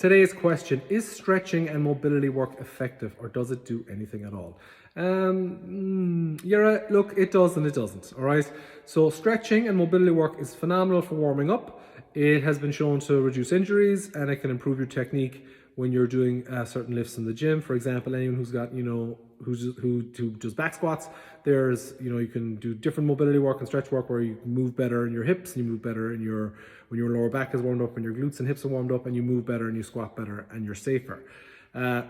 today's question: is stretching and mobility work effective, or does it do anything at all? Look, it does and it doesn't. All right. So stretching and mobility work is phenomenal for warming up. It has been shown to reduce injuries, and it can improve your technique when you're doing certain lifts in the gym. For example, anyone who's got, who does back squats, there's, you can do different mobility work and stretch work where you move better in your hips, and you move better in when your lower back is warmed up, and your glutes and hips are warmed up, and you move better and you squat better and you're safer.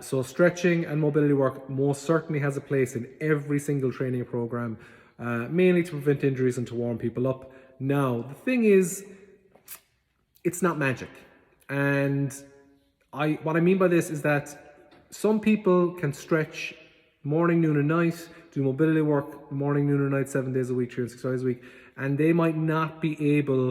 So stretching and mobility work most certainly has a place in every single training program, mainly to prevent injuries and to warm people up. Now, the thing is, it's not magic. And what I mean by this is that some people can stretch morning, noon, and night, do mobility work morning, noon, and night, 7 days a week, 365 days a week, and they might not be able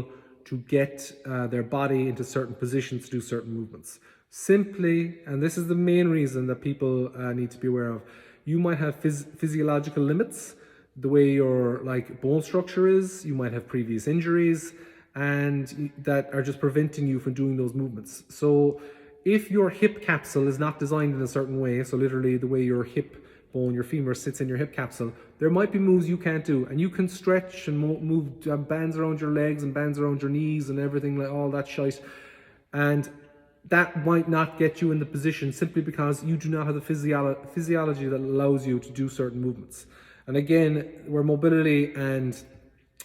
to get their body into certain positions to do certain movements. Simply, and this is the main reason that people need to be aware of, you might have physiological limits, the way your bone structure is, you might have previous injuries, and that are just preventing you from doing those movements. So if your hip capsule is not designed in a certain way, so literally the way your hip bone, your femur sits in your hip capsule, there might be moves you can't do, and you can stretch and move bands around your legs and bands around your knees and everything, like all that shite, and that might not get you in the position simply because you do not have the physiology that allows you to do certain movements. And again, where mobility and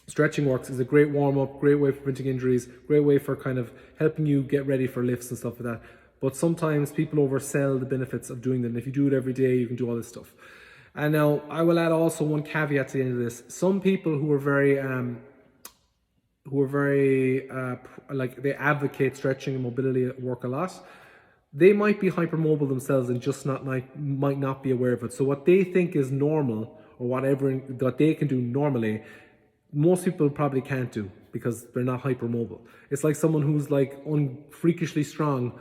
stretching works is a great warm-up, great way for preventing injuries, great way for kind of helping you get ready for lifts and stuff like that. But sometimes people oversell the benefits of doing them. If you do it every day, you can do all this stuff. And now I will add also one caveat to the end of this. Some people who are very they advocate stretching and mobility work a lot, they might be hypermobile themselves and just might not be aware of it. So what they think is normal, or whatever that they can do normally, most people probably can't do because they're not hypermobile. It's like someone who's freakishly strong,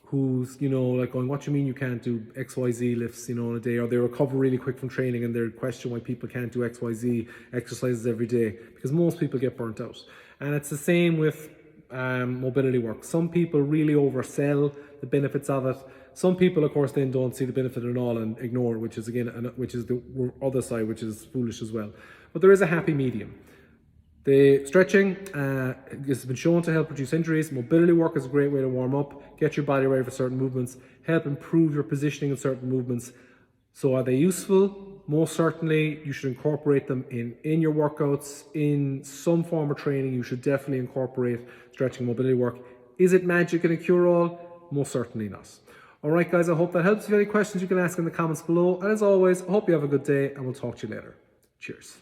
who's going, what do you mean you can't do XYZ lifts in a day, or they recover really quick from training and they question why people can't do XYZ exercises every day, because most people get burnt out. And it's the same with mobility work. Some people really oversell the benefits of it. Some people, of course, then don't see the benefit at all and ignore it, which is the other side, which is foolish as well. But there is a happy medium. The stretching has been shown to help reduce injuries. Mobility work is a great way to warm up, get your body ready for certain movements, help improve your positioning in certain movements. So are they useful? Most certainly, you should incorporate them in your workouts, in some form of training. You should definitely incorporate stretching, mobility work. Is it magic and a cure-all? Most certainly not. All right, guys, I hope that helps. If you have any questions, you can ask in the comments below. And as always, I hope you have a good day, and we'll talk to you later. Cheers.